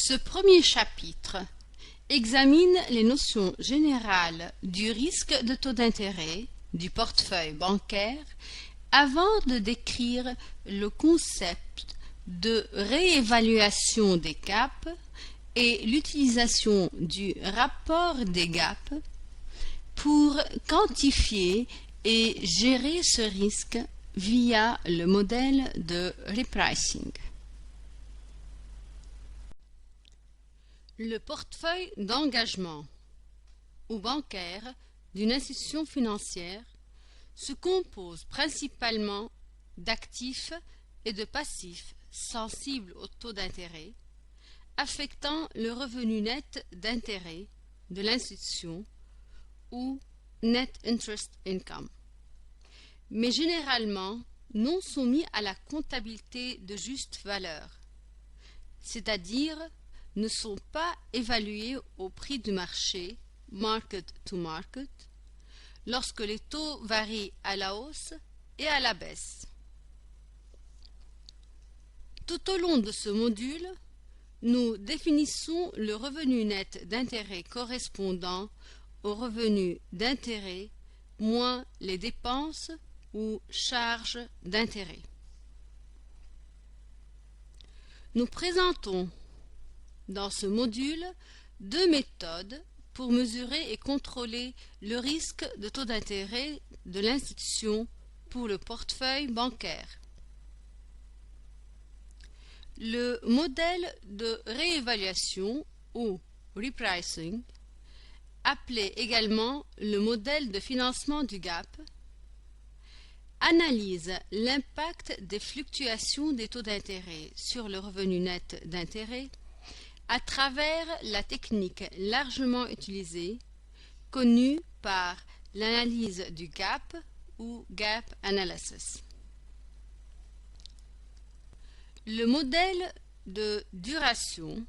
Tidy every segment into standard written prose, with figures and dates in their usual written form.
Ce premier chapitre examine les notions générales du risque de taux d'intérêt du portefeuille bancaire avant de décrire le concept de réévaluation des gaps et l'utilisation du rapport des gaps pour quantifier et gérer ce risque via le modèle de repricing. Le portefeuille d'engagement ou bancaire d'une institution financière se compose principalement d'actifs et de passifs sensibles au taux d'intérêt, affectant le revenu net d'intérêt de l'institution ou net interest income, mais généralement non soumis à la comptabilité de juste valeur, c'est-à-dire ne sont pas évalués au prix du marché, market to market, lorsque les taux varient à la hausse et à la baisse. Tout au long de ce module, nous définissons le revenu net d'intérêt correspondant au revenu d'intérêt moins les dépenses ou charges d'intérêt. Nous présentons dans ce module deux méthodes pour mesurer et contrôler le risque de taux d'intérêt de l'institution pour le portefeuille bancaire. Le modèle de réévaluation ou repricing, appelé également le modèle de financement du gap, analyse l'impact des fluctuations des taux d'intérêt sur le revenu net d'intérêt à travers la technique largement utilisée, connue par l'analyse du gap ou gap analysis. Le modèle de duration,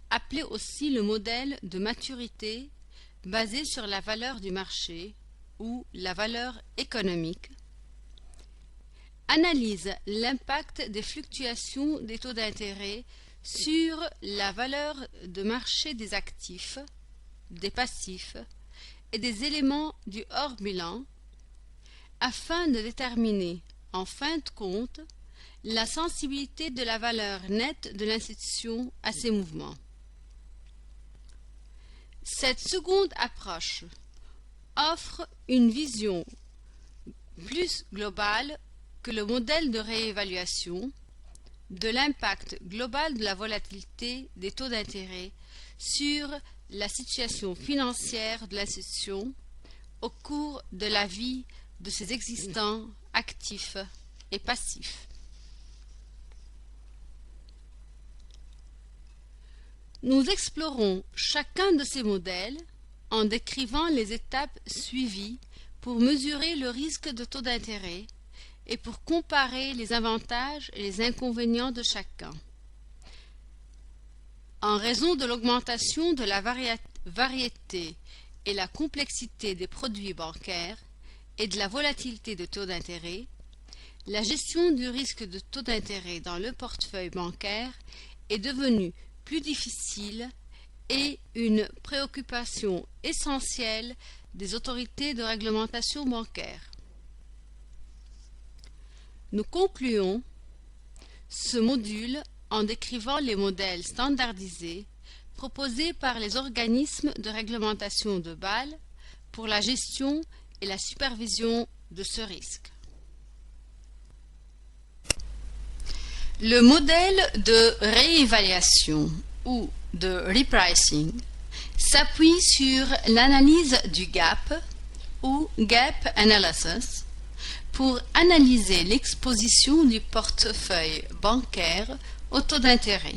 appelé aussi le modèle de maturité basé sur la valeur du marché ou la valeur économique, analyse l'impact des fluctuations des taux d'intérêt sur la valeur de marché des actifs, des passifs et des éléments du hors-bilan afin de déterminer, en fin de compte, la sensibilité de la valeur nette de l'institution à ces mouvements. Cette seconde approche offre une vision plus globale que le modèle de réévaluation de l'impact global de la volatilité des taux d'intérêt sur la situation financière de l'institution au cours de la vie de ses existants actifs et passifs. Nous explorons chacun de ces modèles en décrivant les étapes suivies pour mesurer le risque de taux d'intérêt et pour comparer les avantages et les inconvénients de chacun. En raison de l'augmentation de la variété et la complexité des produits bancaires et de la volatilité de taux d'intérêt, la gestion du risque de taux d'intérêt dans le portefeuille bancaire est devenue plus difficile et une préoccupation essentielle des autorités de réglementation bancaire. Nous concluons ce module en décrivant les modèles standardisés proposés par les organismes de réglementation de Bâle pour la gestion et la supervision de ce risque. Le modèle de réévaluation ou de repricing s'appuie sur l'analyse du gap ou gap analysis pour analyser l'exposition du portefeuille bancaire au taux d'intérêt.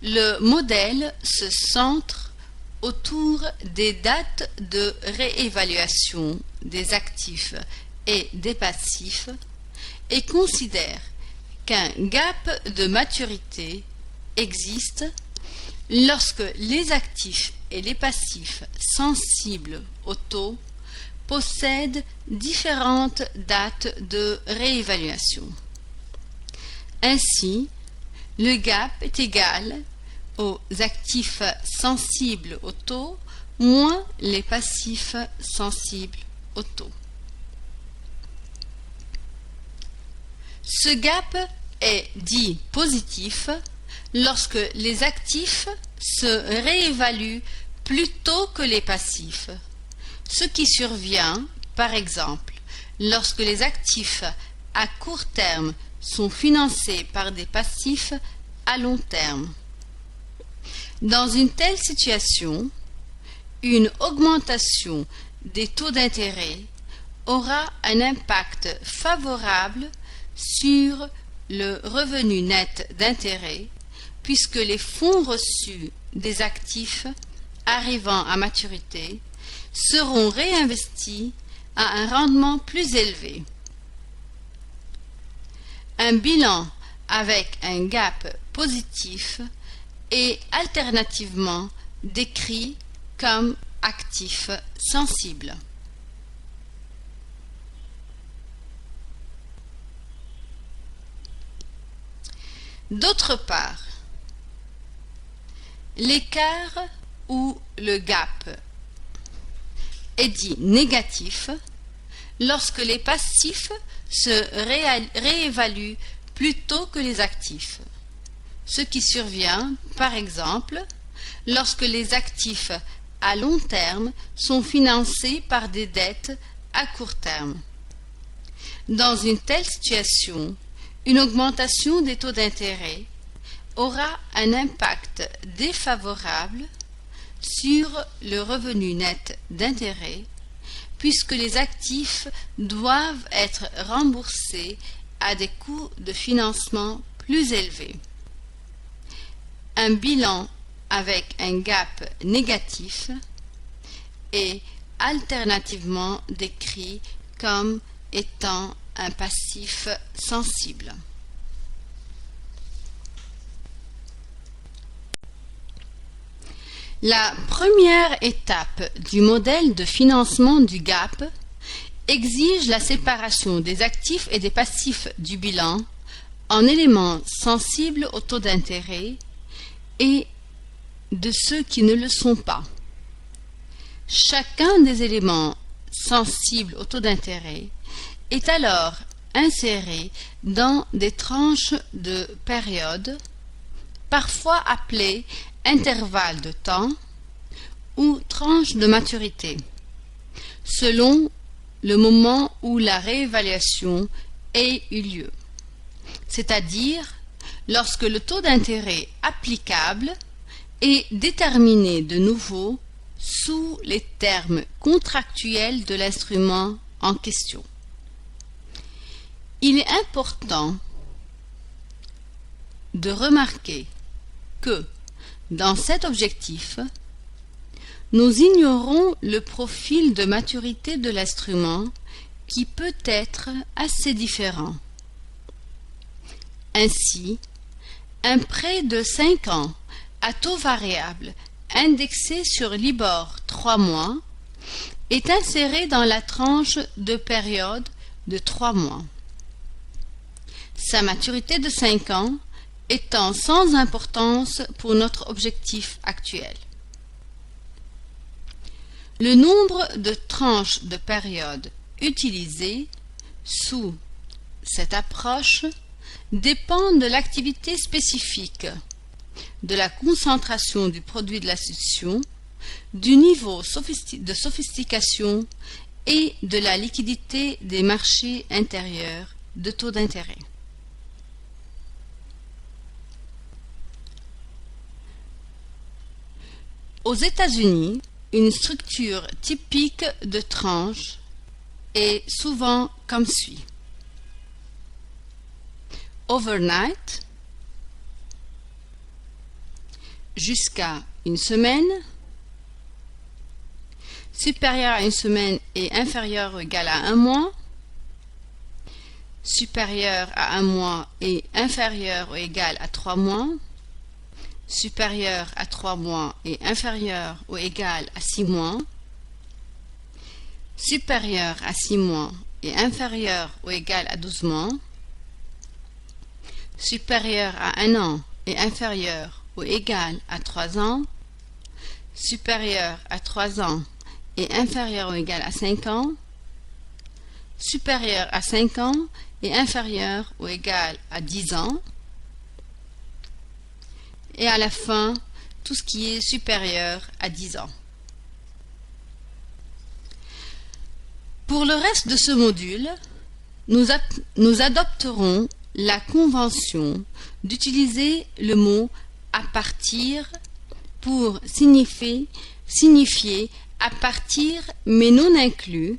Le modèle se centre autour des dates de réévaluation des actifs et des passifs et considère qu'un gap de maturité existe lorsque les actifs et les passifs sensibles au taux possèdent différentes dates de réévaluation. Ainsi, le gap est égal aux actifs sensibles au taux moins les passifs sensibles au taux. Ce gap est dit positif lorsque les actifs se réévaluent plus tôt que les passifs, ce qui survient, par exemple, lorsque les actifs à court terme sont financés par des passifs à long terme. Dans une telle situation, une augmentation des taux d'intérêt aura un impact favorable sur le revenu net d'intérêt, puisque les fonds reçus des actifs arrivant à maturité seront réinvestis à un rendement plus élevé. Un bilan avec un gap positif est alternativement décrit comme actif sensible. D'autre part, l'écart ou le gap est dit négatif lorsque les passifs se réévaluent plus tôt que les actifs, ce qui survient, par exemple, lorsque les actifs à long terme sont financés par des dettes à court terme. Dans une telle situation, une augmentation des taux d'intérêt aura un impact défavorable sur le revenu net d'intérêt, puisque les actifs doivent être remboursés à des coûts de financement plus élevés. Un bilan avec un gap négatif est alternativement décrit comme étant un passif sensible. La première étape du modèle de financement du gap exige la séparation des actifs et des passifs du bilan en éléments sensibles au taux d'intérêt et de ceux qui ne le sont pas. Chacun des éléments sensibles au taux d'intérêt est alors inséré dans des tranches de période, parfois appelées intervalles de temps ou tranches de maturité, selon le moment où la réévaluation ait eu lieu, c'est-à-dire lorsque le taux d'intérêt applicable est déterminé de nouveau sous les termes contractuels de l'instrument en question. Il est important de remarquer que, dans cet objectif, nous ignorons le profil de maturité de l'instrument qui peut être assez différent. Ainsi, un prêt de 5 ans à taux variable indexé sur Libor 3 mois est inséré dans la tranche de période de 3 mois. Sa maturité de 5 ans étant sans importance pour notre objectif actuel. Le nombre de tranches de période utilisées sous cette approche dépend de l'activité spécifique, de la concentration du produit de l'institution, du niveau de sophistication et de la liquidité des marchés intérieurs de taux d'intérêt. Aux États-Unis, une structure typique de tranche est souvent comme suit. Overnight, jusqu'à une semaine, supérieur à une semaine et inférieur ou égal à un mois, supérieur à un mois et inférieur ou égal à 3 mois, supérieur à 3 mois et inférieur ou égal à 6 mois, supérieur à 6 mois et inférieur ou égal à 12 mois, supérieur à 1 an et inférieur ou égal à 3 ans, supérieur à 3 ans et inférieur ou égal à 5 ans, supérieur à 5 ans et inférieur ou égal à 10 ans, et à la fin, tout ce qui est supérieur à 10 ans. Pour le reste de ce module, nous adopterons la convention d'utiliser le mot « à partir » pour signifier « à partir mais non inclus »,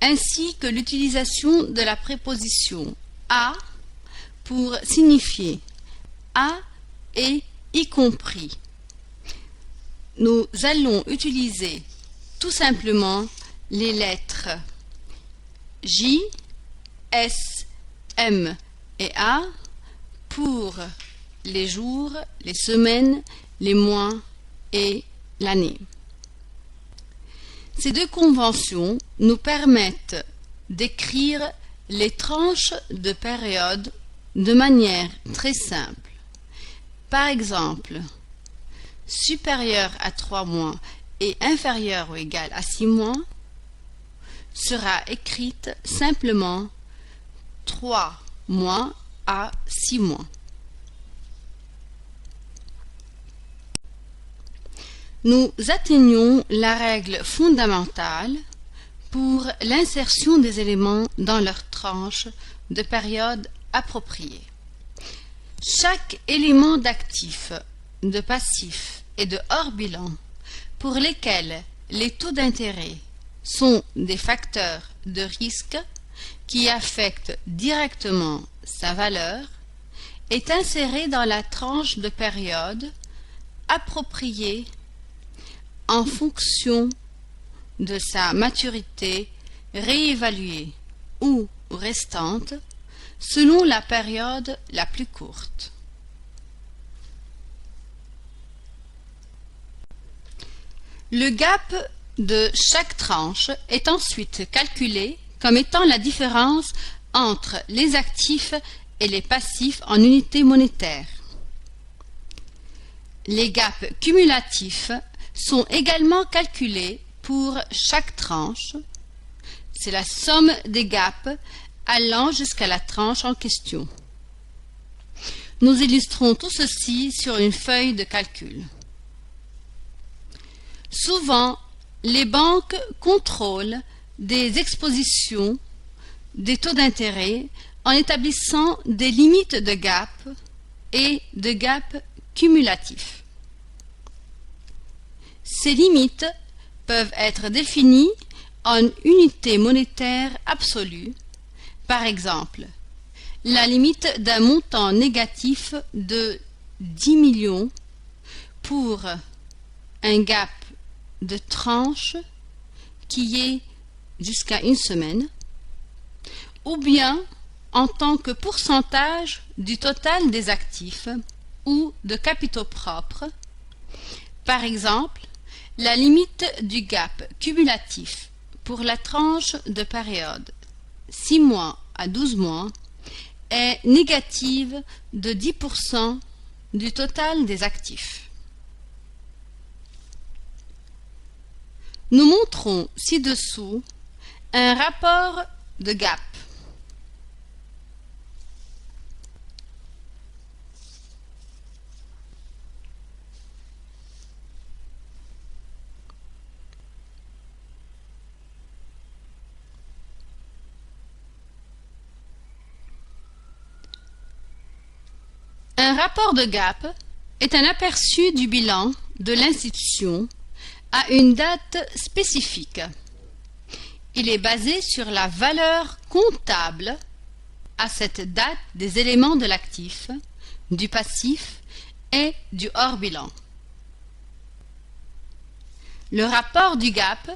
ainsi que l'utilisation de la préposition « à » pour signifier « à » et « y compris ». Nous allons utiliser tout simplement les lettres J, S, M et A pour les jours, les semaines, les mois et l'année. Ces deux conventions nous permettent d'écrire les tranches de période de manière très simple. Par exemple, supérieur à 3 mois et inférieur ou égal à 6 mois sera écrite simplement 3 mois à 6 mois. Nous atteignons la règle fondamentale pour l'insertion des éléments dans leur tranche de période appropriée. Chaque élément d'actif, de passif et de hors bilan pour lesquels les taux d'intérêt sont des facteurs de risque qui affectent directement sa valeur est inséré dans la tranche de période appropriée en fonction de sa maturité réévaluée ou restante selon la période la plus courte. Le gap de chaque tranche est ensuite calculé comme étant la différence entre les actifs et les passifs en unités monétaires. Les gaps cumulatifs sont également calculés pour chaque tranche. C'est la somme des gaps allant jusqu'à la tranche en question. Nous illustrons tout ceci sur une feuille de calcul. Souvent, les banques contrôlent des expositions des taux d'intérêt en établissant des limites de gap et de gap cumulatifs. Ces limites peuvent être définies en unités monétaires absolues. Par exemple, la limite d'un montant négatif de 10 millions pour un gap de tranche qui est jusqu'à 1 semaine, ou bien en tant que pourcentage du total des actifs ou de capitaux propres. Par exemple, la limite du gap cumulatif pour la tranche de période 6 mois à 12 mois est négative de 10% du total des actifs. Nous montrons ci-dessous un rapport de gap. Un rapport de gap est un aperçu du bilan de l'institution à une date spécifique. Il est basé sur la valeur comptable à cette date des éléments de l'actif, du passif et du hors-bilan. Le rapport du gap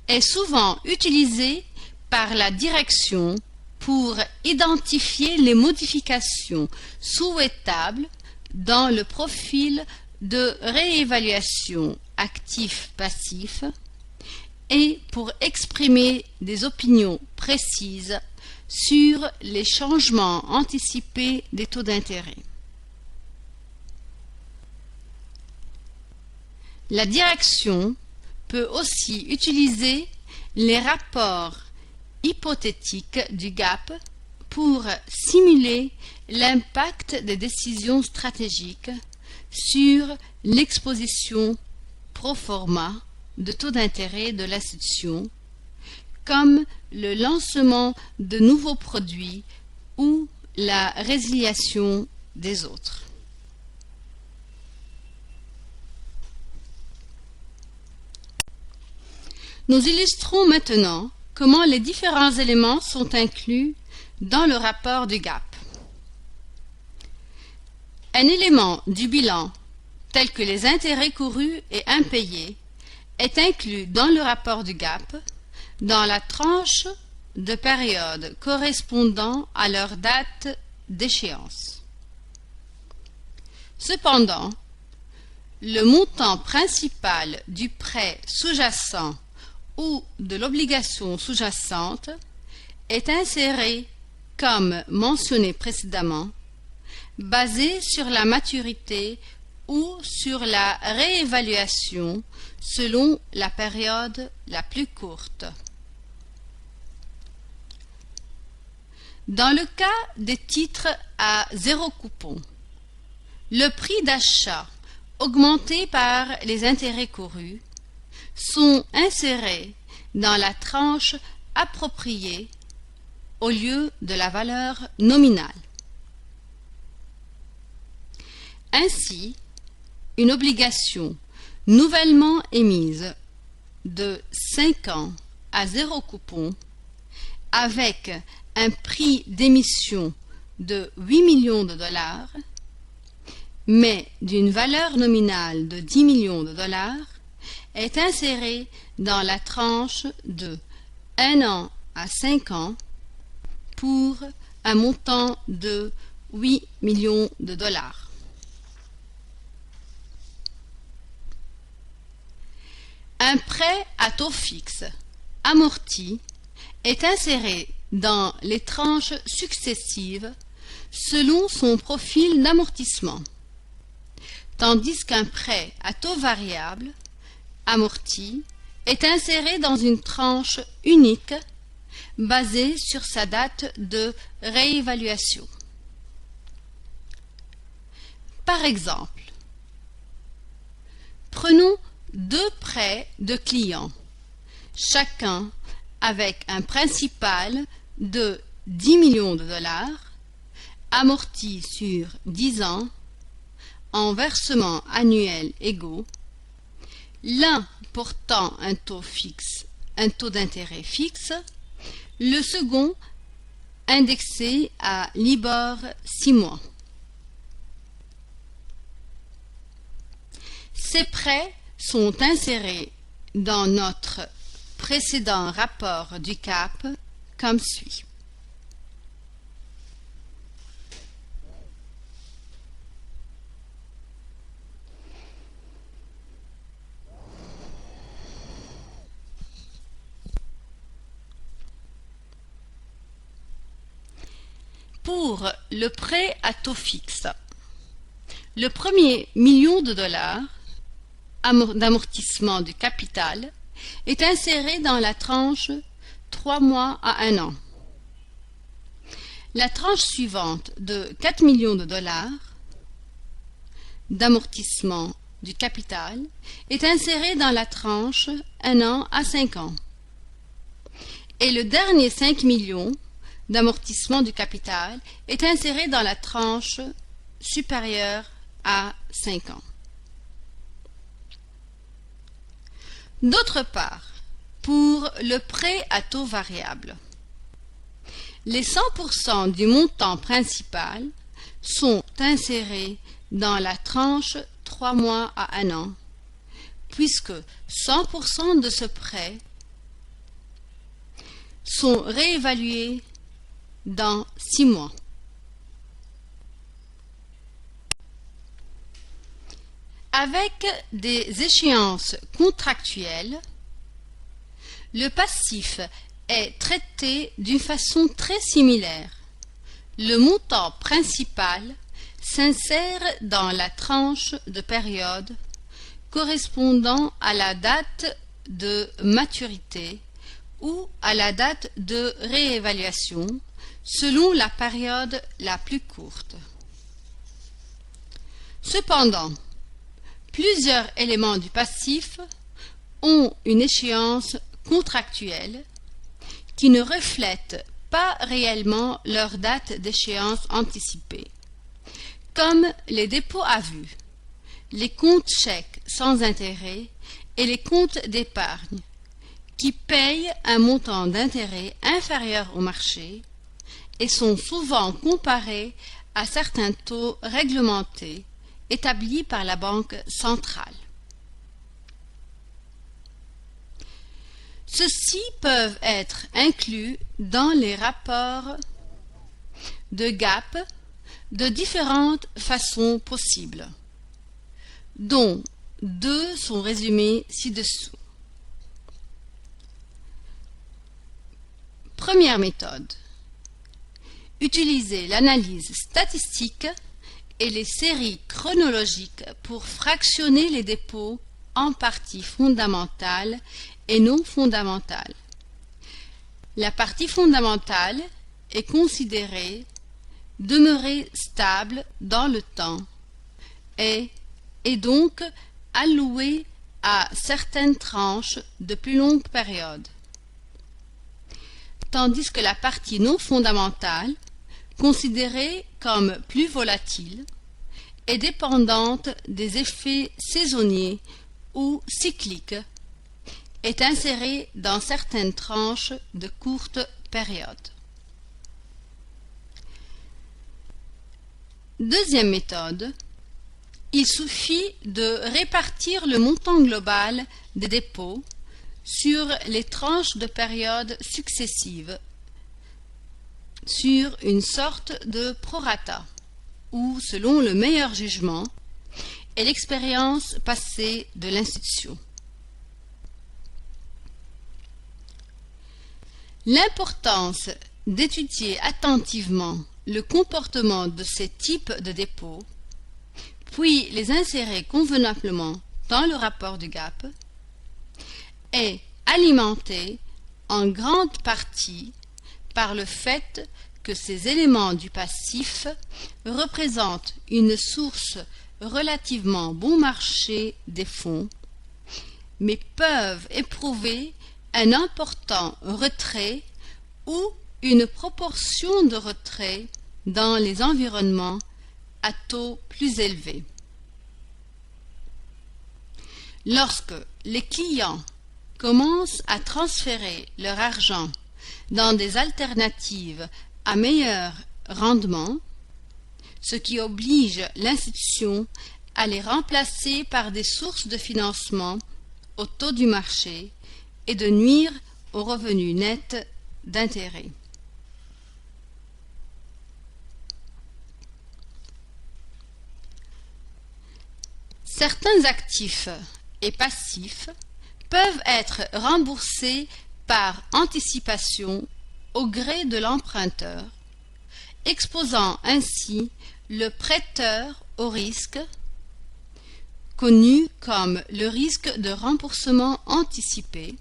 est souvent utilisé par la direction pour identifier les modifications souhaitables dans le profil de réévaluation actif-passif et pour exprimer des opinions précises sur les changements anticipés des taux d'intérêt. La direction peut aussi utiliser les rapports hypothétiques du GAP pour simuler l'impact des décisions stratégiques sur l'exposition pro forma de taux d'intérêt de l'institution, comme le lancement de nouveaux produits ou la résiliation des autres. Nous illustrons maintenant comment les différents éléments sont inclus dans le rapport du GAP. Un élément du bilan, tel que les intérêts courus et impayés, est inclus dans le rapport du GAP dans la tranche de période correspondant à leur date d'échéance. Cependant, le montant principal du prêt sous-jacent ou de l'obligation sous-jacente est inséré, comme mentionné précédemment, basé sur la maturité ou sur la réévaluation selon la période la plus courte. Dans le cas des titres à zéro coupon, le prix d'achat augmenté par les intérêts courus sont insérés dans la tranche appropriée au lieu de la valeur nominale. Ainsi, une obligation nouvellement émise de 5 ans à zéro coupon avec un prix d'émission de 8 millions de dollars, mais d'une valeur nominale de 10 millions de dollars, est insérée dans la tranche de 1 an à 5 ans pour un montant de 8 millions de dollars. Un prêt à taux fixe amorti est inséré dans les tranches successives selon son profil d'amortissement, tandis qu'un prêt à taux variable amorti est inséré dans une tranche unique basée sur sa date de réévaluation. Par exemple, prenons 2 prêts de clients, chacun avec un principal de 10 millions de dollars, amorti sur 10 ans, en versements annuels égaux, l'un portant un taux d'intérêt fixe, le second indexé à Libor 6 mois. Ces prêts sont insérés dans notre précédent rapport du GAP comme suit. Pour le prêt à taux fixe, le premier million de dollars d'amortissement du capital est inséré dans la tranche 3 mois à 1 an. La tranche suivante de 4 millions de dollars d'amortissement du capital est insérée dans la tranche 1 an à 5 ans. Et le dernier 5 millions d'amortissement du capital est inséré dans la tranche supérieure à 5 ans. D'autre part, pour le prêt à taux variable, les 100% du montant principal sont insérés dans la tranche 3 mois à 1 an, puisque 100% de ce prêt sont réévalués dans 6 mois. Avec des échéances contractuelles, le passif est traité d'une façon très similaire. Le montant principal s'insère dans la tranche de période correspondant à la date de maturité ou à la date de réévaluation selon la période la plus courte. Cependant, plusieurs éléments du passif ont une échéance contractuelle qui ne reflète pas réellement leur date d'échéance anticipée, comme les dépôts à vue, les comptes chèques sans intérêt et les comptes d'épargne, qui payent un montant d'intérêt inférieur au marché et sont souvent comparés à certains taux réglementés établis par la Banque centrale. Ceux-ci peuvent être inclus dans les rapports de GAAP de différentes façons possibles, dont deux sont résumés ci-dessous. Première méthode. Utiliser l'analyse statistique et les séries chronologiques pour fractionner les dépôts en parties fondamentales et non fondamentales. La partie fondamentale est considérée demeurer stable dans le temps et est donc allouée à certaines tranches de plus longue période, tandis que la partie non fondamentale, considérée comme plus volatile, est dépendante des effets saisonniers ou cycliques, est insérée dans certaines tranches de courte période. Deuxième méthode. Il suffit de répartir le montant global des dépôts sur les tranches de période successives sur une sorte de prorata, ou selon le meilleur jugement et l'expérience passée de l'institution. L'importance d'étudier attentivement le comportement de ces types de dépôts, puis les insérer convenablement dans le rapport du GAAP, est alimentée en grande partie par le fait que ces éléments du passif représentent une source relativement bon marché des fonds, mais peuvent éprouver un important retrait ou une proportion de retrait dans les environnements à taux plus élevés. Lorsque les clients commencent à transférer leur argent dans des alternatives à meilleur rendement, ce qui oblige l'institution à les remplacer par des sources de financement au taux du marché et de nuire au revenu net d'intérêt. Certains actifs et passifs peuvent être remboursés par anticipation au gré de l'emprunteur, exposant ainsi le prêteur au risque, connu comme le risque de remboursement anticipé,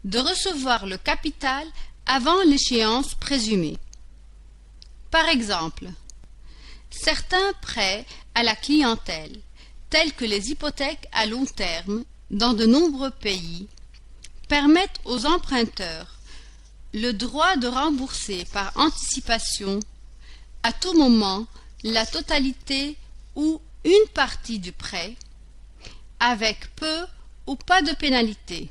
de recevoir le capital avant l'échéance présumée. Par exemple, certains prêts à la clientèle, tels que les hypothèques à long terme dans de nombreux pays, permettent aux emprunteurs le droit de rembourser par anticipation à tout moment la totalité ou une partie du prêt, avec peu ou pas de pénalité.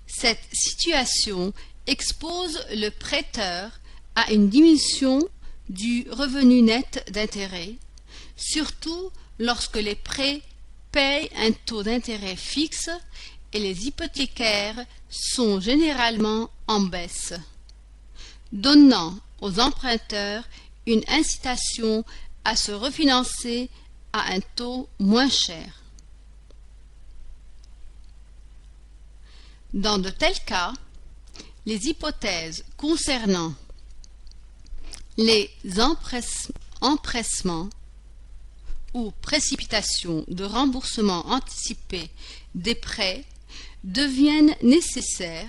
Cette situation expose le prêteur à une diminution du revenu net d'intérêt, surtout lorsque les prêts payent un taux d'intérêt fixe et les hypothécaires sont généralement en baisse, donnant aux emprunteurs une incitation à se refinancer à un taux moins cher. Dans de tels cas, les hypothèses concernant les empressements ou précipitations de remboursement anticipé des prêts deviennent nécessaires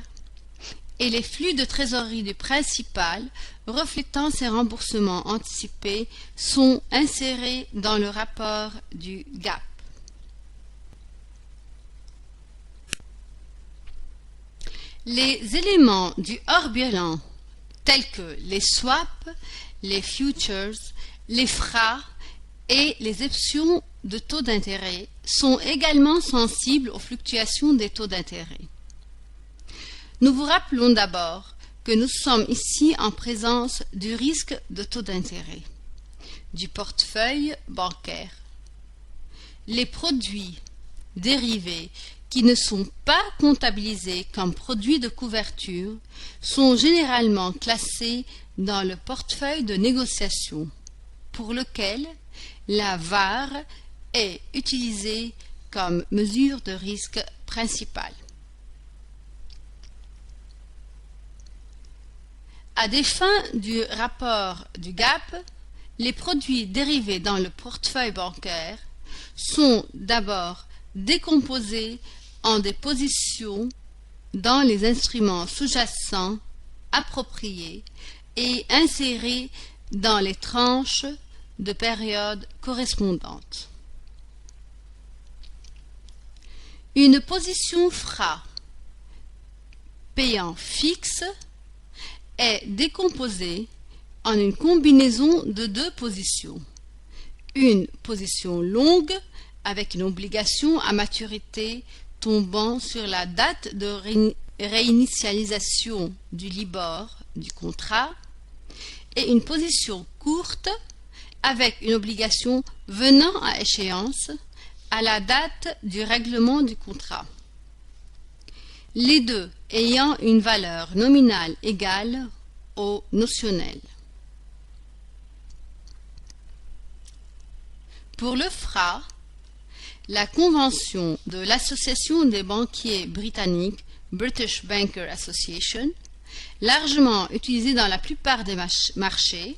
et les flux de trésorerie du principal reflétant ces remboursements anticipés sont insérés dans le rapport du GAAP. Les éléments du hors-bilan tels que les swaps, les futures, les FRA et les options de taux d'intérêt sont également sensibles aux fluctuations des taux d'intérêt. Nous vous rappelons d'abord que nous sommes ici en présence du risque de taux d'intérêt, du portefeuille bancaire. Les produits dérivés qui ne sont pas comptabilisés comme produits de couverture sont généralement classés dans le portefeuille de négociation, pour lequel la VaR est utilisée comme mesure de risque principale. À des fins du rapport du GAAP, les produits dérivés dans le portefeuille bancaire sont d'abord décomposés en des positions dans les instruments sous-jacents appropriés et insérés dans les tranches de période correspondantes. Une position FRA payant fixe est décomposée en une combinaison de deux positions. Une position longue avec une obligation à maturité tombant sur la date de réinitialisation du Libor du contrat et une position courte avec une obligation venant à échéance à la date du règlement du contrat. Les deux ayant une valeur nominale égale au notionnel. Pour le FRA, la convention de l'Association des banquiers britanniques, British Banker Association, largement utilisée dans la plupart des marchés,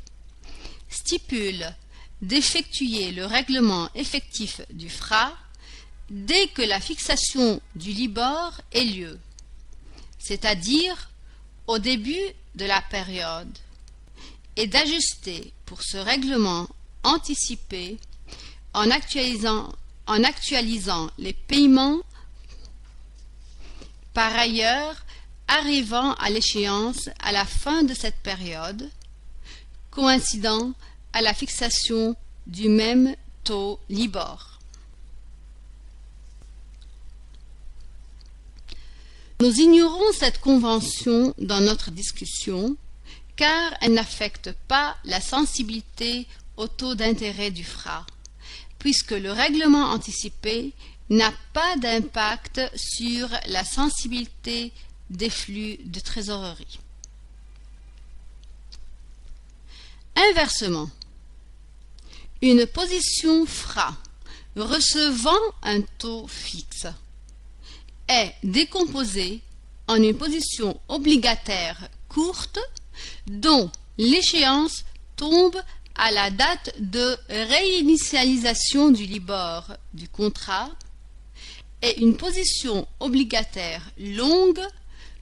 stipule d'effectuer le règlement effectif du FRA dès que la fixation du Libor ait lieu, c'est-à-dire au début de la période, et d'ajuster pour ce règlement anticipé en actualisant les paiements par ailleurs arrivant à l'échéance à la fin de cette période, coïncidant à la fixation du même taux Libor. Nous ignorons cette convention dans notre discussion car elle n'affecte pas la sensibilité au taux d'intérêt du FRA, puisque le règlement anticipé n'a pas d'impact sur la sensibilité des flux de trésorerie. Inversement, une position FRA recevant un taux fixe est décomposée en une position obligataire courte dont l'échéance tombe à la date de réinitialisation du Libor du contrat et une position obligataire longue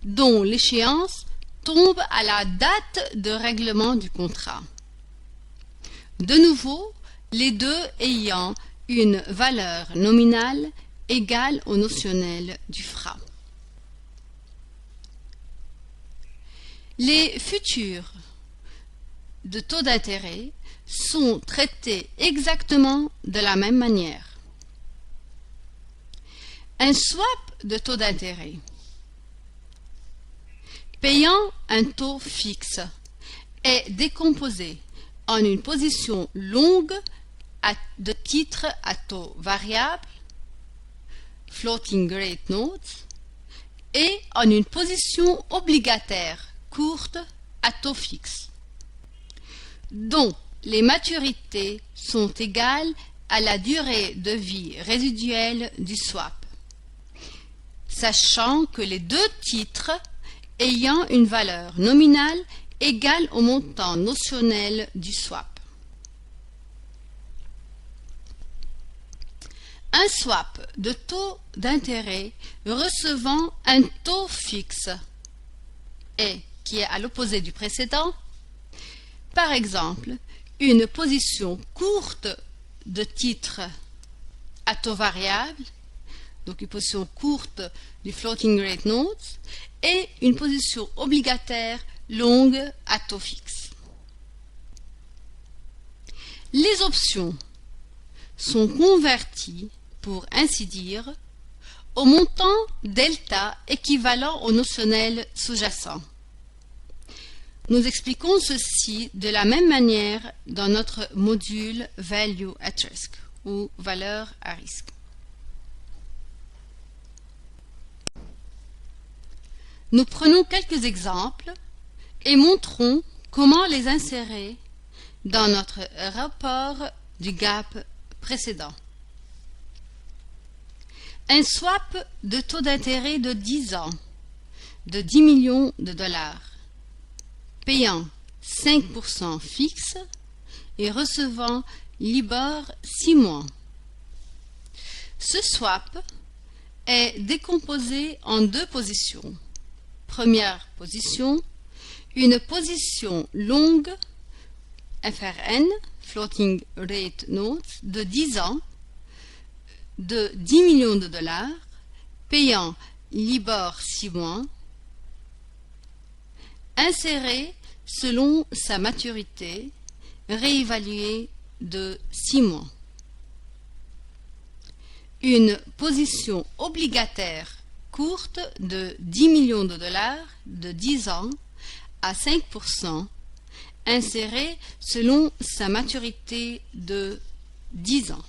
dont l'échéance tombe à la date de règlement du contrat. De nouveau, les deux ayant une valeur nominale égale au notionnel du FRA. Les futurs de taux d'intérêt sont traités exactement de la même manière. Un swap de taux d'intérêt payant un taux fixe est décomposé en une position longue de titres à taux variable, floating rate notes, et en une position obligataire courte à taux fixe, dont les maturités sont égales à la durée de vie résiduelle du swap. sachant que les deux titres ayant une valeur nominale égale au montant notionnel du swap. Un swap de taux d'intérêt recevant un taux fixe et qui est à l'opposé du précédent. Par exemple, une position courte de titre à taux variable, donc une position courte du floating rate notes, et une position obligataire longue à taux fixe. Les options sont converties, pour ainsi dire, au montant delta équivalent au notionnel sous-jacent. Nous expliquons ceci de la même manière dans notre module Value at Risk ou valeur à risque. Nous prenons quelques exemples et montrons comment les insérer dans notre rapport du gap précédent. Un swap de taux d'intérêt de 10 ans de 10 millions de dollars, payant 5% fixe et recevant LIBOR 6 mois. Ce swap est décomposé en deux positions. Première position, une position longue FRN, Floating Rate Notes, de 10 ans, de 10 millions de dollars, payant LIBOR 6 mois, inséré selon sa maturité, réévaluée de 6 mois. Une position obligataire courte de 10 millions de dollars de 10 ans à 5%, insérée selon sa maturité de 10 ans.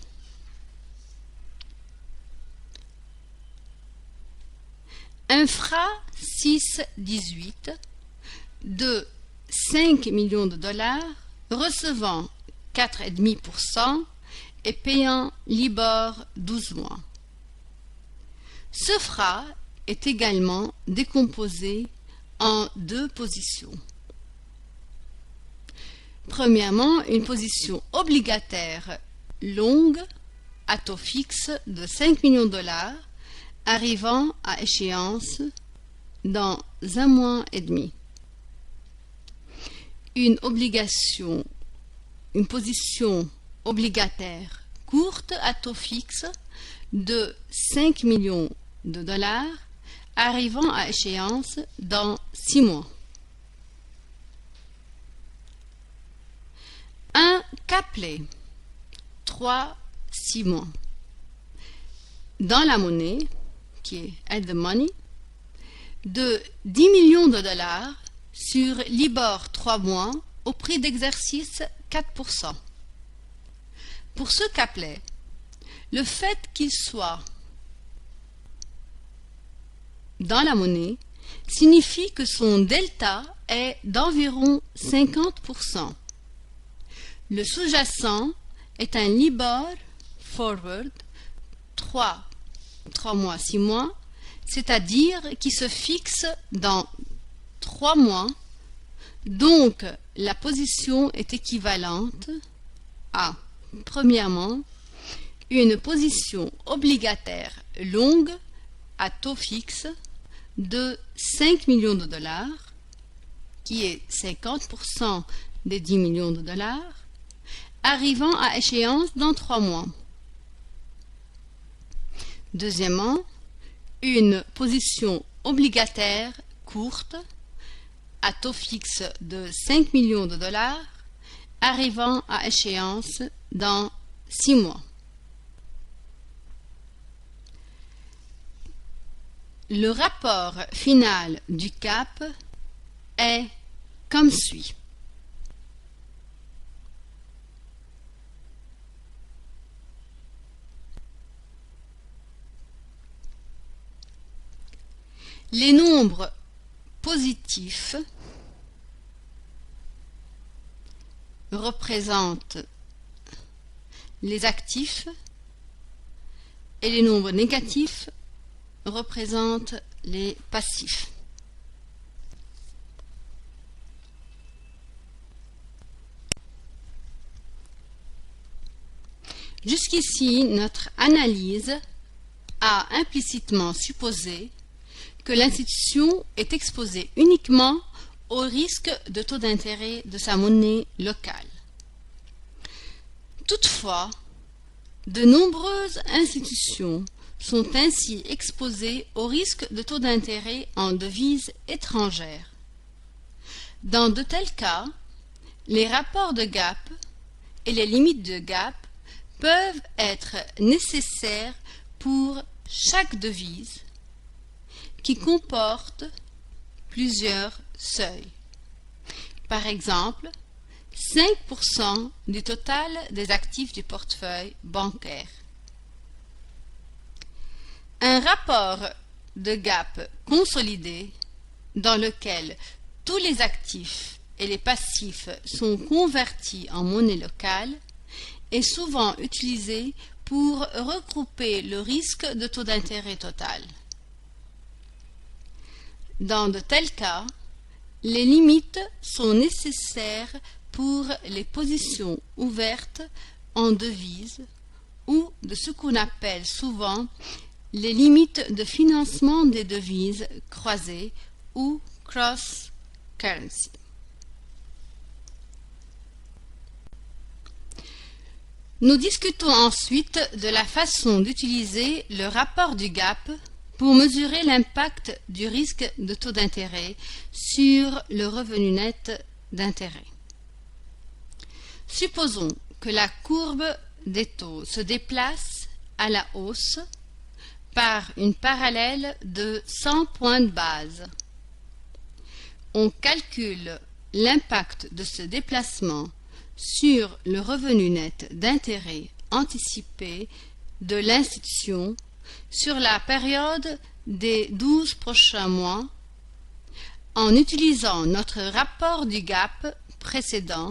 Un FRA 618 de 5 millions de dollars recevant 4,5% et payant LIBOR 12 mois. Ce FRA est également décomposé en deux positions. Premièrement, une position obligataire longue à taux fixe de 5 millions de dollars arrivant à échéance dans 1 mois et demi. Une position obligataire courte à taux fixe de 5 millions de dollars arrivant à échéance dans 6 mois. Un caplet 3-6 mois dans la monnaie qui est at the money de 10 millions de dollars sur LIBOR 3 mois au prix d'exercice 4%. Pour ce caplet, le fait qu'il soit dans la monnaie signifie que son delta est d'environ 50%. Le sous-jacent est un LIBOR forward 3 mois, 6 mois, c'est-à-dire qui se fixe dans 3 mois, donc la position est équivalente à, premièrement, une position obligataire longue à taux fixe de 5 millions de dollars, qui est 50% des 10 millions de dollars, arrivant à échéance dans 3 mois. Deuxièmement, une position obligataire courte à taux fixe de 5 millions de dollars arrivant à échéance dans 6 mois. Le rapport final du CAP est comme suit. Les nombres positifs représentent les actifs et les nombres négatifs représente les passifs. Jusqu'ici, notre analyse a implicitement supposé que l'institution est exposée uniquement au risque de taux d'intérêt de sa monnaie locale. Toutefois, de nombreuses institutions sont ainsi exposées au risque de taux d'intérêt en devises étrangères. Dans de tels cas, les rapports de gap et les limites de gap peuvent être nécessaires pour chaque devise qui comporte plusieurs seuils. Par exemple, 5% du total des actifs du portefeuille bancaire. Un rapport de gap consolidé dans lequel tous les actifs et les passifs sont convertis en monnaie locale est souvent utilisé pour regrouper le risque de taux d'intérêt total. Dans de tels cas, les limites sont nécessaires pour les positions ouvertes en devises ou de ce qu'on appelle souvent les limites de financement des devises croisées ou cross-currency. Nous discutons ensuite de la façon d'utiliser le rapport du gap pour mesurer l'impact du risque de taux d'intérêt sur le revenu net d'intérêt. Supposons que la courbe des taux se déplace à la hausse par une parallèle de 100 points de base. On calcule l'impact de ce déplacement sur le revenu net d'intérêt anticipé de l'institution sur la période des 12 prochains mois en utilisant notre rapport du gap précédent,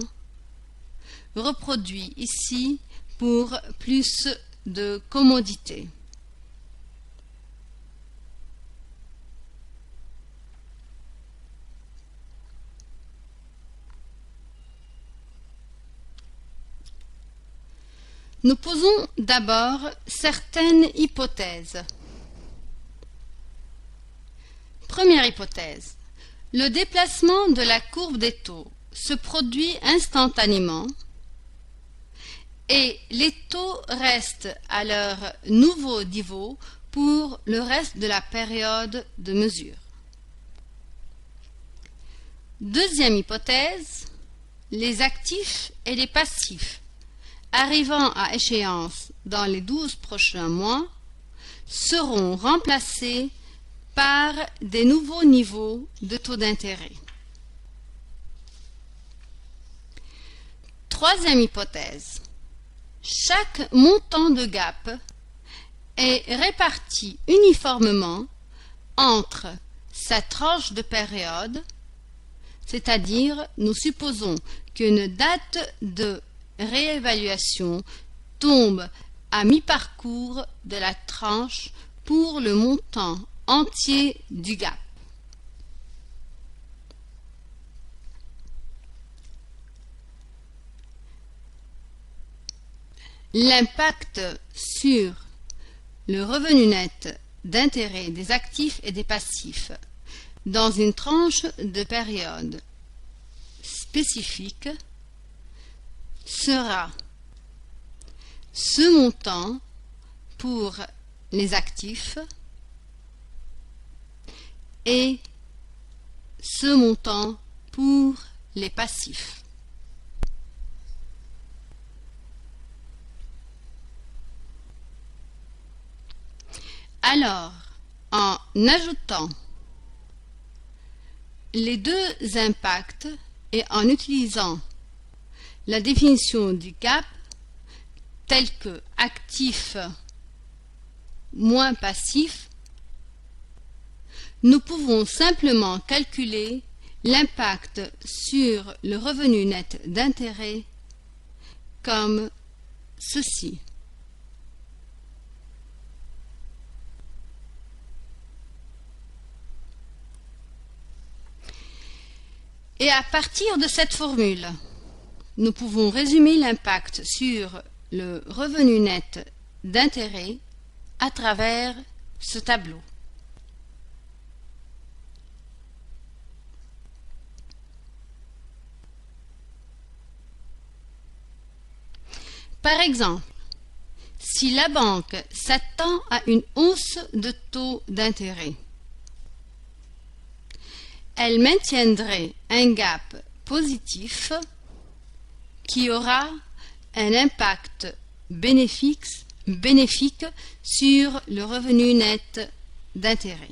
reproduit ici pour plus de commodité. Nous posons d'abord certaines hypothèses. Première hypothèse. Le déplacement de la courbe des taux se produit instantanément et les taux restent à leur nouveau niveau pour le reste de la période de mesure. Deuxième hypothèse. Les actifs et les passifs arrivant à échéance dans les 12 prochains mois seront remplacés par des nouveaux niveaux de taux d'intérêt. Troisième hypothèse. Chaque montant de gap est réparti uniformément entre sa tranche de période, c'est-à-dire nous supposons qu'une date de réévaluation tombe à mi-parcours de la tranche pour le montant entier du gap. L'impact sur le revenu net d'intérêt des actifs et des passifs dans une tranche de période spécifique sera ce montant pour les actifs et ce montant pour les passifs. Alors, en ajoutant les deux impacts et en utilisant la définition du gap telle que actif moins passif, nous pouvons simplement calculer l'impact sur le revenu net d'intérêt comme ceci. Et à partir de cette formule, nous pouvons résumer l'impact sur le revenu net d'intérêt à travers ce tableau. Par exemple, si la banque s'attend à une hausse de taux d'intérêt, elle maintiendrait un gap positif qui aura un impact bénéfique sur le revenu net d'intérêt.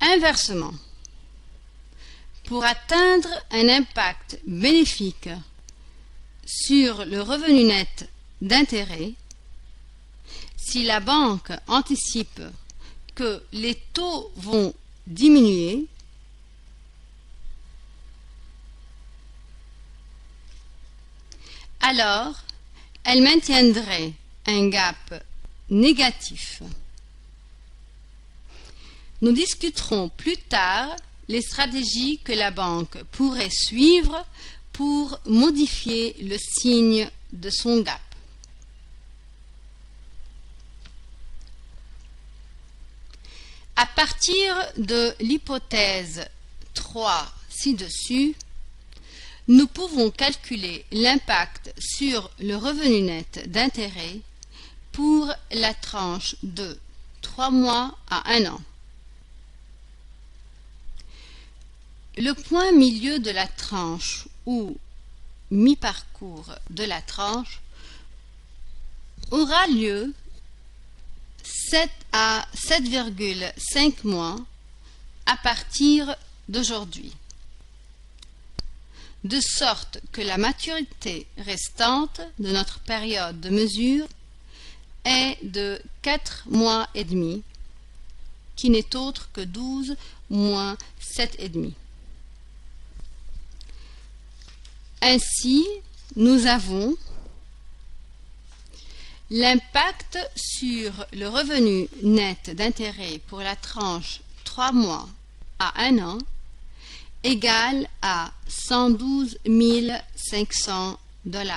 Inversement, pour atteindre un impact bénéfique sur le revenu net d'intérêt, si la banque anticipe que les taux vont diminuer, alors elle maintiendrait un gap négatif. Nous discuterons plus tard les stratégies que la banque pourrait suivre pour modifier le signe de son gap. À partir de l'hypothèse 3 ci-dessus, nous pouvons calculer l'impact sur le revenu net d'intérêt pour la tranche de 3 mois à 1 an. Le point milieu de la tranche ou mi-parcours de la tranche aura lieu 7 à 7,5 mois à partir d'aujourd'hui, de sorte que la maturité restante de notre période de mesure est de 4 mois et demi, qui n'est autre que 12 moins 7 et demi. Ainsi, nous avons l'impact sur le revenu net d'intérêt pour la tranche 3 mois à 1 an égal à 112 500 $.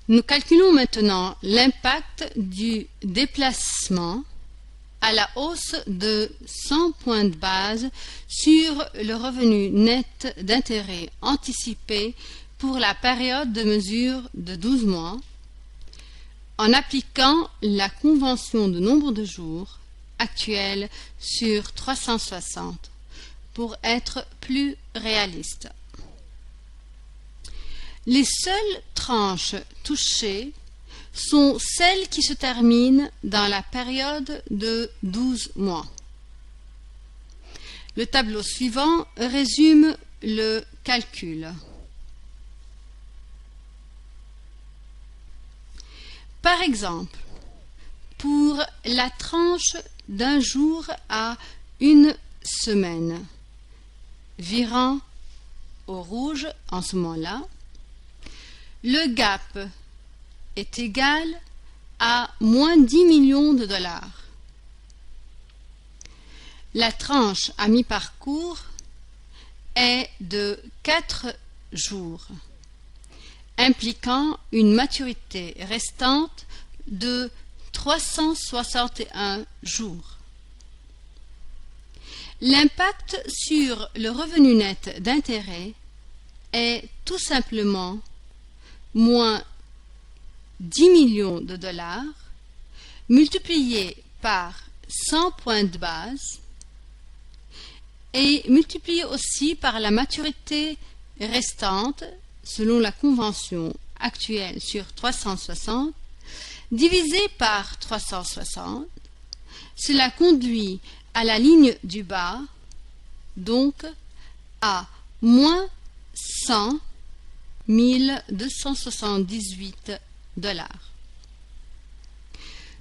Nous calculons maintenant l'impact du déplacement à la hausse de 100 points de base sur le revenu net d'intérêt anticipé pour la période de mesure de 12 mois, en appliquant la convention de nombre de jours actuelle sur 360 pour être plus réaliste. Les seules tranches touchées sont celles qui se terminent dans la période de 12 mois. Le tableau suivant résume le calcul. Par exemple, pour la tranche d'un jour à une semaine, virant au rouge en ce moment-là, le gap est égal à moins 10 millions de $. La tranche à mi-parcours est de 4 jours, impliquant une maturité restante de 361 jours. L'impact sur le revenu net d'intérêt est tout simplement moins 10 millions de $, multiplié par 100 points de base et multiplié aussi par la maturité restante selon la convention actuelle sur 360, divisé par 360. Cela conduit à la ligne du bas, donc à moins 100 278 $.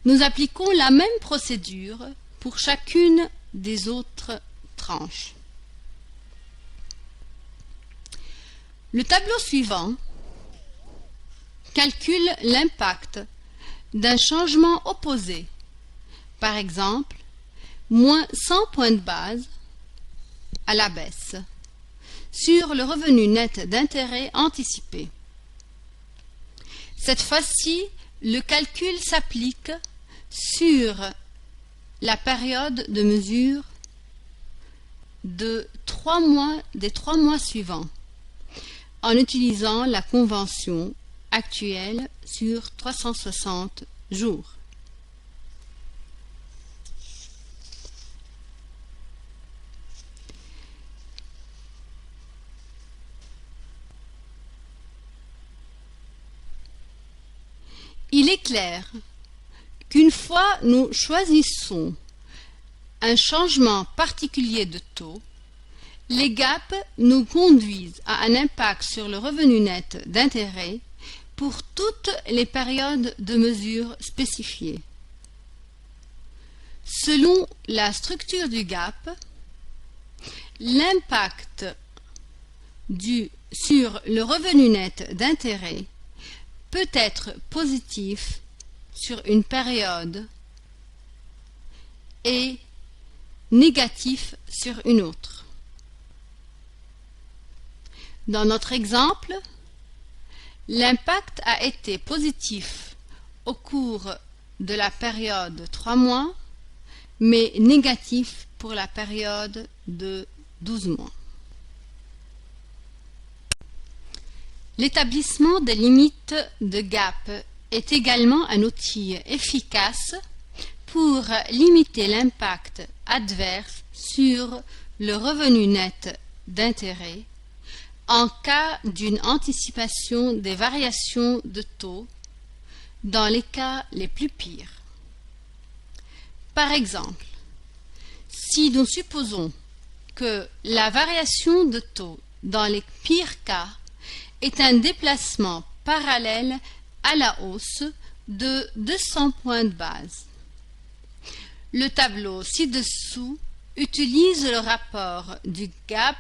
Nous appliquons la même procédure pour chacune des autres tranches. Le tableau suivant calcule l'impact d'un changement opposé, par exemple, moins 100 points de base à la baisse, sur le revenu net d'intérêt anticipé. Cette fois-ci, le calcul s'applique sur la période de mesure des 3 mois suivants, en utilisant la convention actuelle sur 360 jours. Il est clair qu'une fois nous choisissons un changement particulier de taux, les gaps nous conduisent à un impact sur le revenu net d'intérêt pour toutes les périodes de mesure spécifiées. Selon la structure du gap, l'impact sur le revenu net d'intérêt peut être positif sur une période et négatif sur une autre. Dans notre exemple, l'impact a été positif au cours de la période 3 mois, mais négatif pour la période de 12 mois. L'établissement des limites de gap est également un outil efficace pour limiter l'impact adverse sur le revenu net d'intérêt en cas d'une anticipation des variations de taux dans les cas les plus pires. Par exemple, si nous supposons que la variation de taux dans les pires cas est un déplacement parallèle à la hausse de 200 points de base. Le tableau ci-dessous utilise le rapport du gap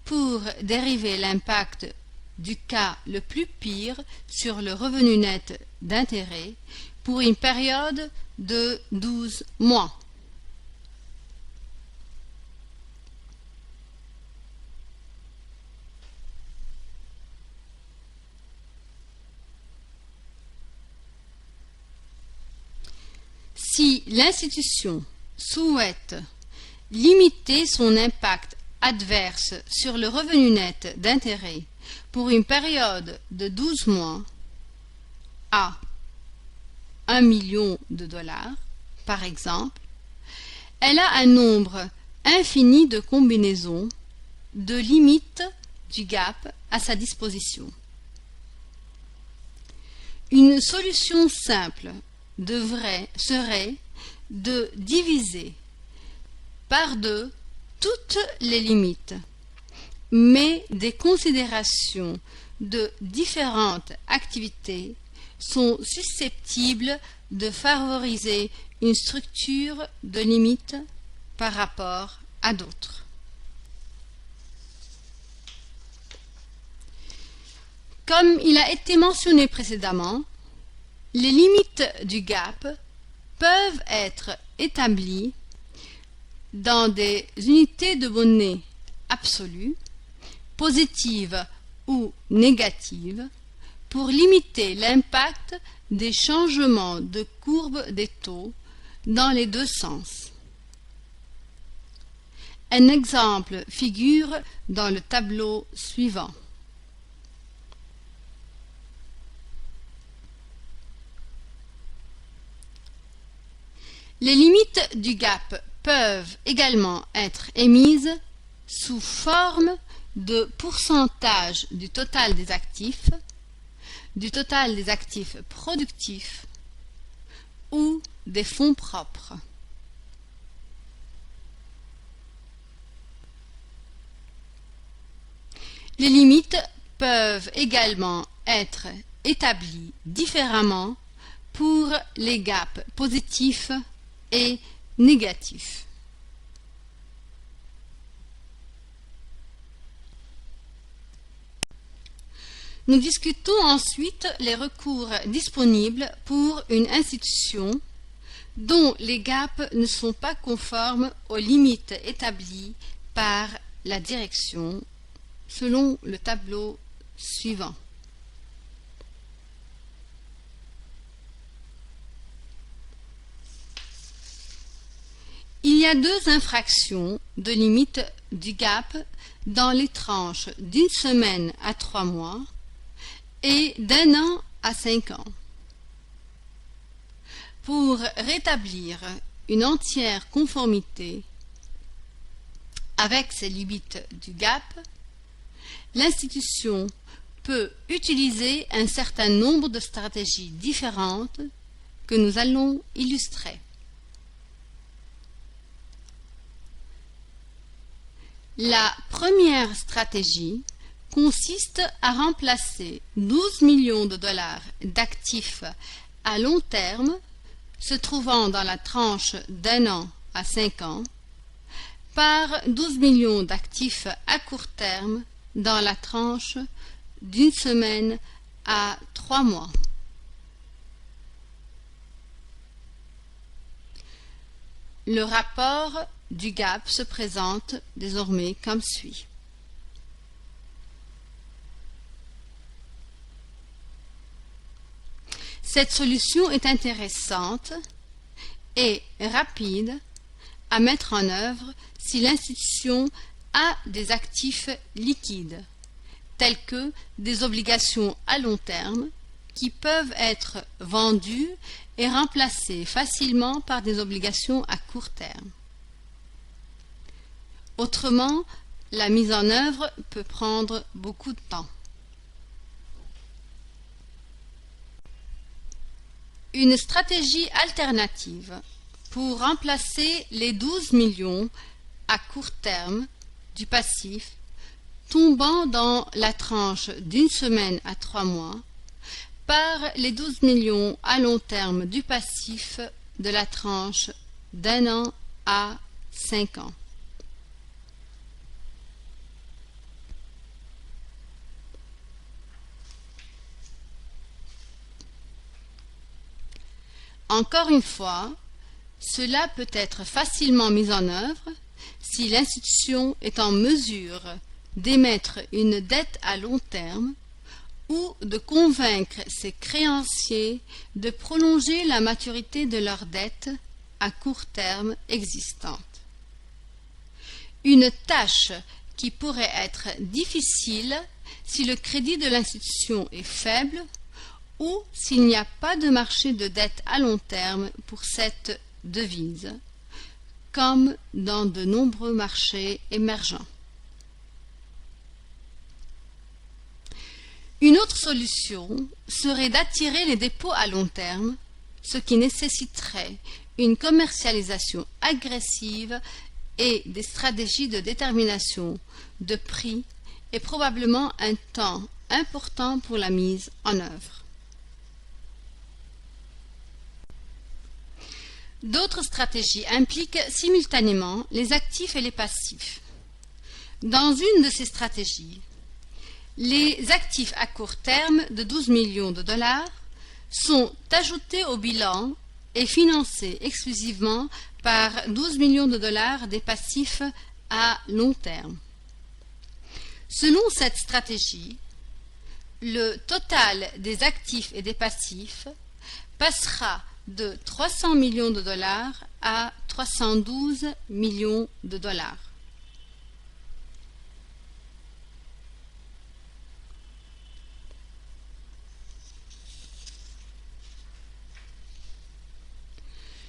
pour dériver l'impact du cas le plus pire sur le revenu net d'intérêt pour une période de 12 mois. Si l'institution souhaite limiter son impact adverse sur le revenu net d'intérêt pour une période de 12 mois à 1 million de dollars, par exemple, elle a un nombre infini de combinaisons de limites du gap à sa disposition. Une solution simple serait de diviser par 2 toutes les limites, mais des considérations de différentes activités sont susceptibles de favoriser une structure de limite par rapport à d'autres. Comme il a été mentionné précédemment, les limites du gap peuvent être établies dans des unités de monnaie absolues, positives ou négatives, pour limiter l'impact des changements de courbe des taux dans les deux sens. Un exemple figure dans le tableau suivant. Les limites du gap peuvent également être émises sous forme de pourcentage du total des actifs productifs ou des fonds propres. Les limites peuvent également être établies différemment pour les gaps positifs et négatifs. Nous discutons ensuite les recours disponibles pour une institution dont les gaps ne sont pas conformes aux limites établies par la direction, selon le tableau suivant. Il y a deux infractions de limite du gap dans les tranches d'une semaine à 3 mois et d'un an à 5 ans. Pour rétablir une entière conformité avec ces limites du gap, l'institution peut utiliser un certain nombre de stratégies différentes que nous allons illustrer. La première stratégie consiste à remplacer 12 millions de dollars d'actifs à long terme se trouvant dans la tranche d'un an à 5 ans par 12 millions d'actifs à court terme dans la tranche d'une semaine à 3 mois. Le rapport du gap se présente désormais comme suit. Cette solution est intéressante et rapide à mettre en œuvre si l'institution a des actifs liquides, tels que des obligations à long terme, qui peuvent être vendus et remplacés facilement par des obligations à court terme. Autrement, la mise en œuvre peut prendre beaucoup de temps. Une stratégie alternative pour remplacer les 12 millions à court terme du passif tombant dans la tranche d'une semaine à 3 mois par les 12 millions à long terme du passif de la tranche d'un an à 5 ans. Encore une fois, cela peut être facilement mis en œuvre si l'institution est en mesure d'émettre une dette à long terme ou de convaincre ses créanciers de prolonger la maturité de leur dette à court terme existante. Une tâche qui pourrait être difficile si le crédit de l'institution est faible ou s'il n'y a pas de marché de dette à long terme pour cette devise, comme dans de nombreux marchés émergents. Une autre solution serait d'attirer les dépôts à long terme, ce qui nécessiterait une commercialisation agressive et des stratégies de détermination de prix et probablement un temps important pour la mise en œuvre. D'autres stratégies impliquent simultanément les actifs et les passifs. Dans une de ces stratégies, les actifs à court terme de 12 millions de dollars sont ajoutés au bilan et financés exclusivement par 12 millions de dollars des passifs à long terme. Selon cette stratégie, le total des actifs et des passifs passera de 300 millions de dollars à 312 millions de dollars.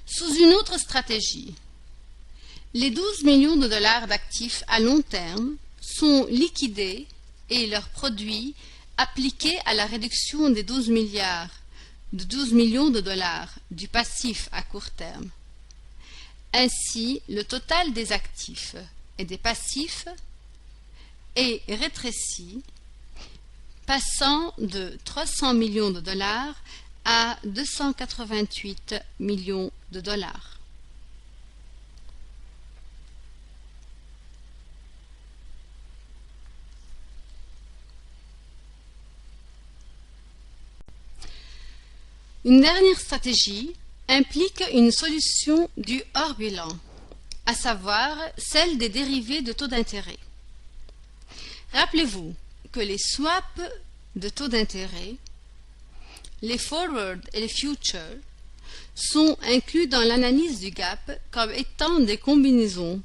Sous une autre stratégie, les 12 millions de dollars d'actifs à long terme sont liquidés et leurs produits appliqués à la réduction des 12 millions de dollars du passif à court terme. Ainsi, le total des actifs et des passifs est rétréci, passant de 300 millions de dollars à 288 millions de dollars. Une dernière stratégie implique une solution du hors-bilan, à savoir celle des dérivés de taux d'intérêt. Rappelez-vous que les swaps de taux d'intérêt, les forwards et les futures sont inclus dans l'analyse du gap comme étant des combinaisons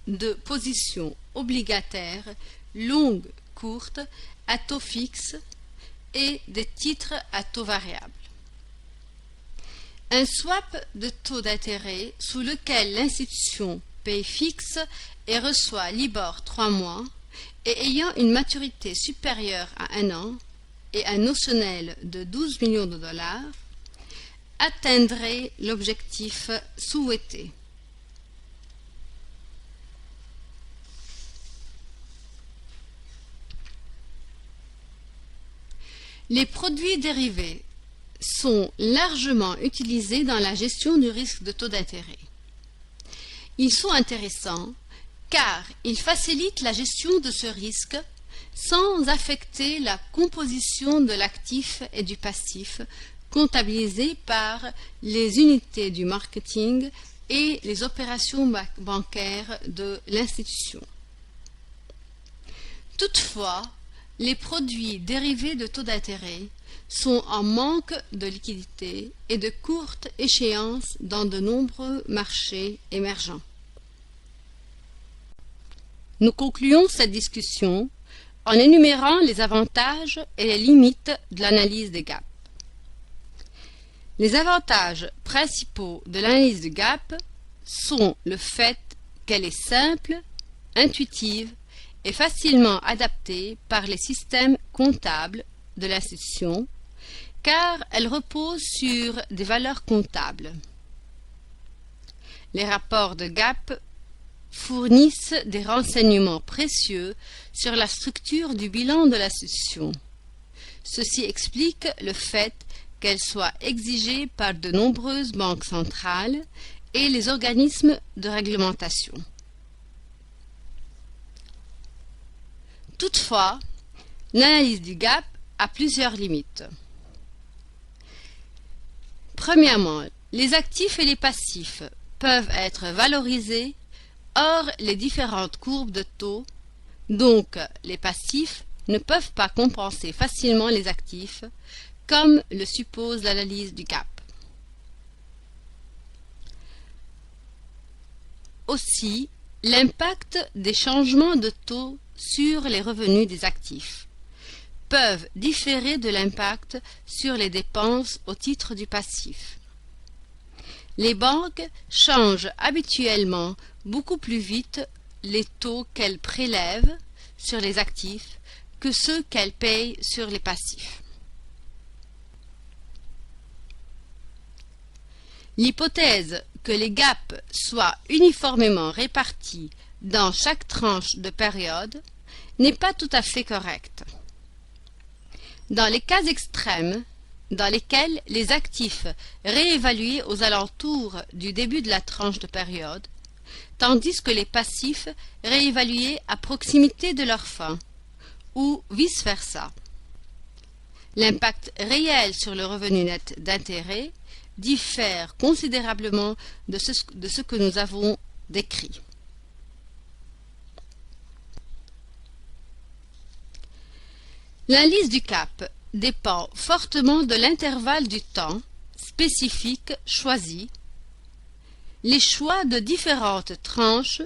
de positions obligataires longues, courtes, à taux fixe et des titres à taux variable. Un swap de taux d'intérêt sous lequel l'institution paye fixe et reçoit Libor 3 mois et ayant une maturité supérieure à 1 an et un notionnel de 12 millions de dollars atteindrait l'objectif souhaité. Les produits dérivés sont largement utilisés dans la gestion du risque de taux d'intérêt. Ils sont intéressants car ils facilitent la gestion de ce risque sans affecter la composition de l'actif et du passif comptabilisés par les unités du marketing et les opérations bancaires de l'institution. Toutefois, les produits dérivés de taux d'intérêt sont en manque de liquidité et de courte échéance dans de nombreux marchés émergents. Nous concluons cette discussion en énumérant les avantages et les limites de l'analyse des gaps. Les avantages principaux de l'analyse du gap sont le fait qu'elle est simple, intuitive et facilement adaptée par les systèmes comptables de l'institution, car elle repose sur des valeurs comptables. Les rapports de gap fournissent des renseignements précieux sur la structure du bilan de l'institution. Ceci explique le fait qu'elle soit exigée par de nombreuses banques centrales et les organismes de réglementation. Toutefois, l'analyse du gap a plusieurs limites. Premièrement, les actifs et les passifs peuvent être valorisés hors les différentes courbes de taux, donc les passifs ne peuvent pas compenser facilement les actifs, comme le suppose l'analyse du gap. Aussi, l'impact des changements de taux sur les revenus des actifs peuvent différer de l'impact sur les dépenses au titre du passif. Les banques changent habituellement beaucoup plus vite les taux qu'elles prélèvent sur les actifs que ceux qu'elles payent sur les passifs. L'hypothèse que les gaps soient uniformément répartis dans chaque tranche de période n'est pas tout à fait correcte. Dans les cas extrêmes, dans lesquels les actifs réévalués aux alentours du début de la tranche de période, tandis que les passifs réévalués à proximité de leur fin, ou vice-versa. L'impact réel sur le revenu net d'intérêt diffère considérablement de ce que nous avons décrit. L'analyse du cap dépend fortement de l'intervalle du temps spécifique choisi. Les choix de différentes tranches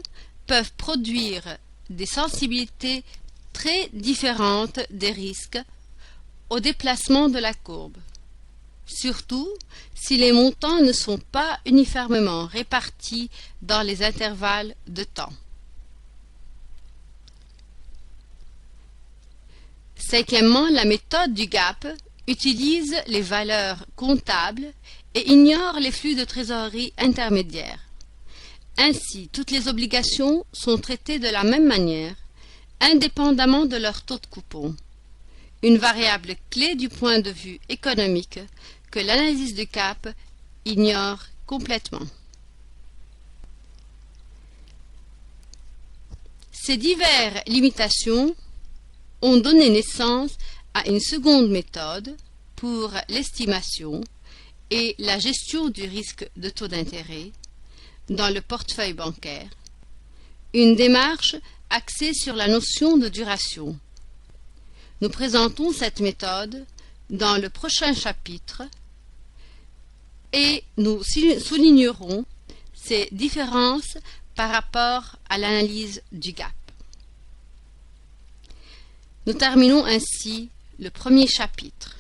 peuvent produire des sensibilités très différentes des risques au déplacement de la courbe, surtout si les montants ne sont pas uniformément répartis dans les intervalles de temps. Cinquièmement, la méthode du gap utilise les valeurs comptables et ignore les flux de trésorerie intermédiaires. Ainsi, toutes les obligations sont traitées de la même manière, indépendamment de leur taux de coupon. Une variable clé du point de vue économique que l'analyse du gap ignore complètement. Ces diverses limitations ont donné naissance à une seconde méthode pour l'estimation et la gestion du risque de taux d'intérêt dans le portefeuille bancaire, une démarche axée sur la notion de duration. Nous présentons cette méthode dans le prochain chapitre et nous soulignerons ces différences par rapport à l'analyse du gap. Nous terminons ainsi le premier chapitre.